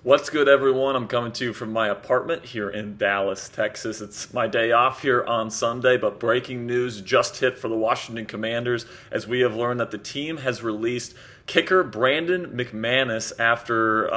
What's good, everyone? I'm coming to you from my apartment here in Dallas, Texas. It's my day off here on Sunday, but breaking news just hit for the Washington Commanders as we have learned that the team has released kicker Brandon McManus after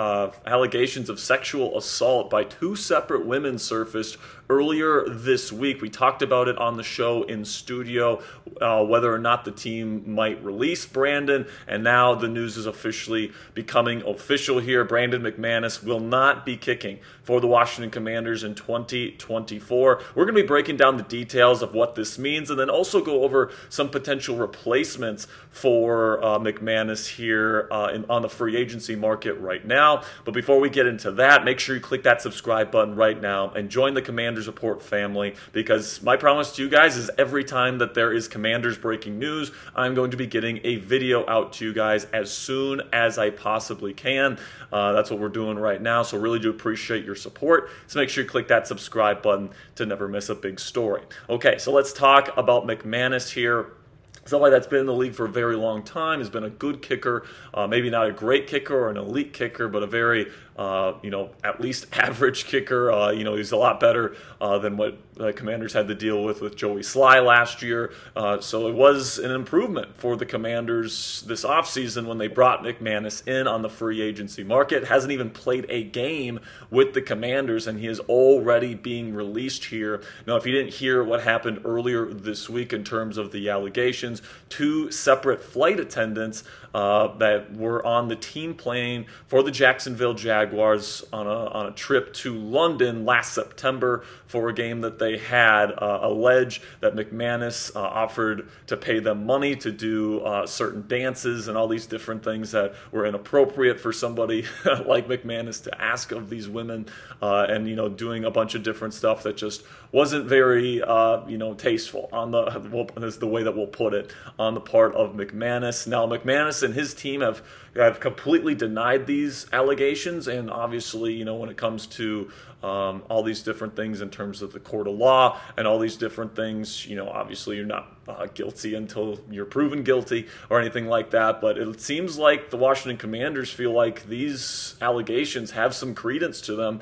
allegations of sexual assault by two separate women surfaced earlier this week. We talked about it on the show in studio, whether or not the team might release Brandon, and now the news is officially becoming official here. Brandon McManus will not be kicking for the Washington Commanders in 2024. We're going to be breaking down the details of what this means and then also go over some potential replacements for McManus here on the free agency market right now. But before we get into that, make sure you click that subscribe button right now and join the Commanders Report family, because my promise to you guys is every time that there is Commanders breaking news, I'm going to be getting a video out to you guys as soon as I possibly can. That's what we're doing right now, so really do appreciate your support. So make sure you click that subscribe button to never miss a big story. Okay, so let's talk about McManus here. Somebody that's been in the league for a very long time, has been a good kicker, maybe not a great kicker or an elite kicker, but a very, at least average kicker. He's a lot better than what the Commanders had to deal with Joey Slye last year. So it was an improvement for the Commanders this offseason when they brought McManus in on the free agency market. Hasn't even played a game with the Commanders, and he is already being released here. Now, if you didn't hear what happened earlier this week in terms of the allegations, two separate flight attendants that were on the team plane for the Jacksonville Jaguars on a trip to London last September for a game that they had allege that McManus offered to pay them money to do certain dances and all these different things that were inappropriate for somebody like McManus to ask of these women, and doing a bunch of different stuff that just wasn't very tasteful is the way that we'll put it, on the part of McManus. Now, McManus and his team have completely denied these allegations, and obviously, when it comes to all these different things in terms of the court of law and all these different things, obviously you're not guilty until you're proven guilty or anything like that. But it seems like the Washington Commanders feel like these allegations have some credence to them,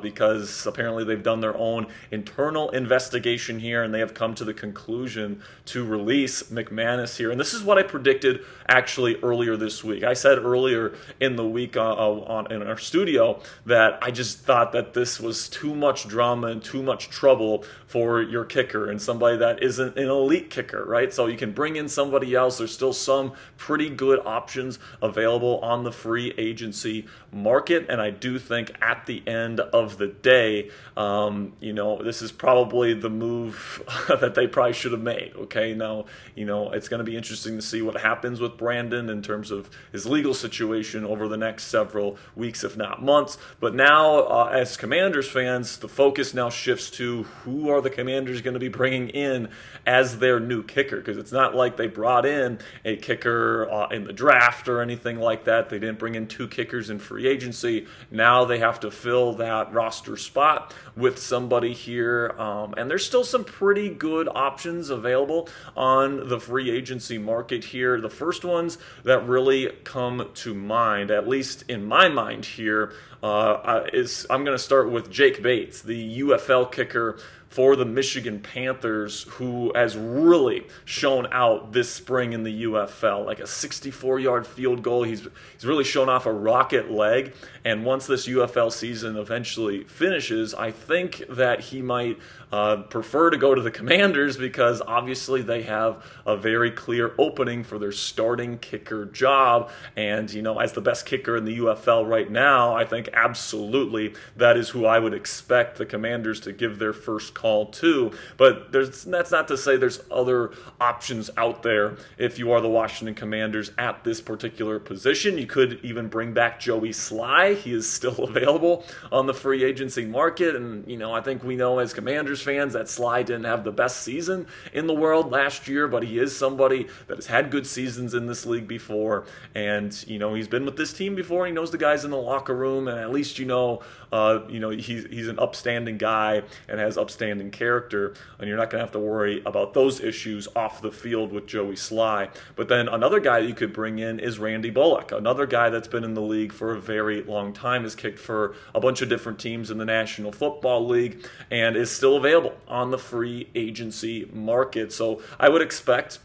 because apparently they've done their own internal investigation here, and they have come to the conclusion to release McManus here. And this is what I predicted actually earlier this week. I said earlier in the week in our studio that I just thought that this was too much drama and too much trouble for your kicker, and somebody that isn't an elite kicker, right? So you can bring in somebody else. There's still some pretty good options available on the free agency market, and I do think at the end of the day, this is probably the move that they probably should have made. Okay, now, it's going to be interesting to see what happens with Brandon in terms of his legal situation over the next several weeks, if not months. But now, as Commanders fans, the focus now shifts to who are the Commanders going to be bringing in as their new kicker, because it's not like they brought in a kicker in the draft or anything like that. They didn't bring in two kickers in free agency. Now they have to fill that roster spot with somebody here, and there's still some pretty good options available on the free agency market here. The first ones that really come to mind, at least in my mind here, is I'm going to start with Jake Bates, the UFL kicker for the Michigan Panthers, who has really shown out this spring in the UFL, like a 64-yard field goal. He's really shown off a rocket leg, and once this UFL season eventually finishes, I think that he might prefer to go to the Commanders, because obviously they have a very clear opening for their starting kicker job, and as the best kicker in the UFL right now, I think absolutely that is who I would expect the Commanders to give their first call to. But that's not to say there's other options out there if you are the Washington Commanders at this particular position. You could even bring back Joey Slye. He is still available on the free agency market, and I think we know as Commanders fans that Slye didn't have the best season in the world last year, but he is somebody that has had good seasons in this league before, and he's been with this team before. He knows the guys in the locker room, and at least he's an upstanding guy and has upstanding outstanding character, and you're not going to have to worry about those issues off the field with Joey Slye. But then another guy you could bring in is Randy Bullock, another guy that's been in the league for a very long time, has kicked for a bunch of different teams in the National Football League, and is still available on the free agency market. So I would expect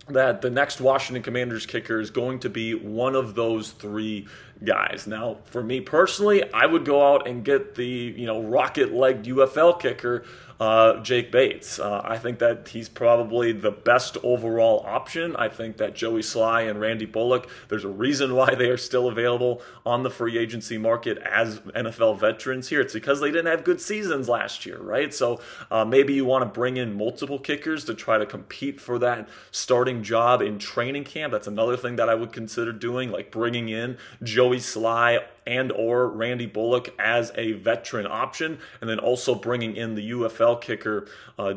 that the next Washington Commanders kicker is going to be one of those three guys. Now, for me personally, I would go out and get the rocket-legged UFL kicker, Jake Bates. I think that he's probably the best overall option. I think that Joey Slye and Randy Bullock, there's a reason why they are still available on the free agency market as NFL veterans here. It's because they didn't have good seasons last year, right? So maybe you want to bring in multiple kickers to try to compete for that starting job in training camp. That's another thing that I would consider doing, like bringing in Joey Slye and or Randy Bullock as a veteran option, and then also bringing in the UFL kicker,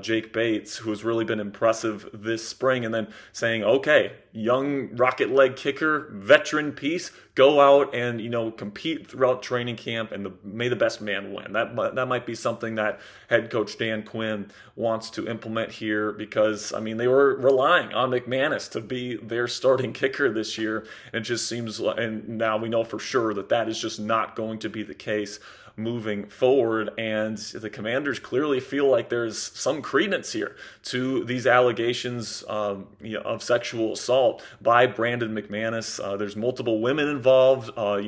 Jake Bates, who has really been impressive this spring, and then saying, okay, young rocket leg kicker, veteran piece, go out and compete throughout training camp, and may the best man win. That might be something that head coach Dan Quinn wants to implement here, because they were relying on McManus to be their starting kicker this year, and it just seems, and now we know for sure that is just not going to be the case moving forward. And the Commanders clearly feel like there's some credence here to these allegations of sexual assault by Brandon McManus. There's multiple women involved, all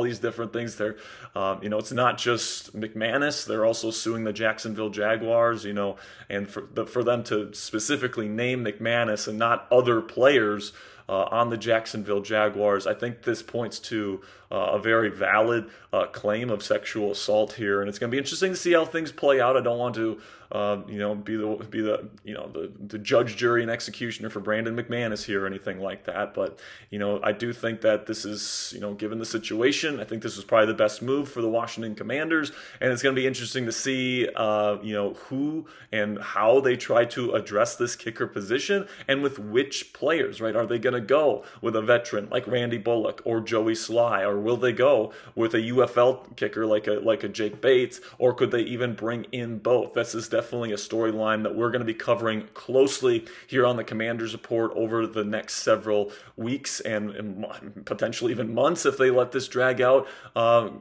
these different things. It's not just McManus. They're also suing the Jacksonville Jaguars, and for them to specifically name McManus and not other players on the Jacksonville Jaguars, I think this points to a very valid claim of sexual assault here, and it's going to be interesting to see how things play out. I don't want to, be the judge, jury, and executioner for Brandon McManus here or anything like that. But I do think that this is, given the situation, I think this is probably the best move for the Washington Commanders, and it's going to be interesting to see, who and how they try to address this kicker position, and with which players. Right? Are they going to go with a veteran like Randy Bullock or Joey Slye, or will they go with a UFL kicker like a Jake Bates, or could they even bring in both? This is definitely a storyline that we're going to be covering closely here on the Commanders Report over the next several weeks and potentially even months if they let this drag out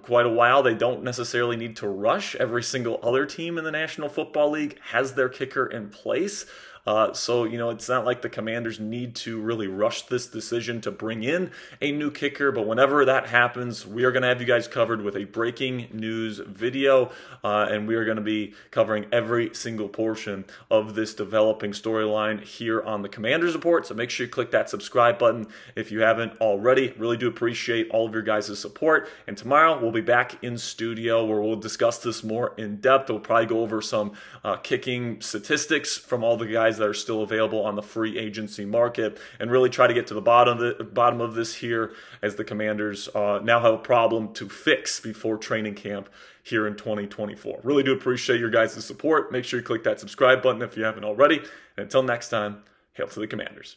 quite a while. They don't necessarily need to rush. Every single other team in the National Football League has their kicker in place. So it's not like the Commanders need to really rush this decision to bring in a new kicker, but whenever that happens, we are going to have you guys covered with a breaking news video, and we are going to be covering every single portion of this developing storyline here on the Commanders Report. So make sure you click that subscribe button if you haven't already. Really do appreciate all of your guys' support, and tomorrow we'll be back in studio where we'll discuss this more in depth. We'll probably go over some kicking statistics from all the guys that are still available on the free agency market, and really try to get to the bottom of this here, as the Commanders now have a problem to fix before training camp here in 2024. Really do appreciate your guys' support. Make sure you click that subscribe button if you haven't already. And until next time, hail to the Commanders.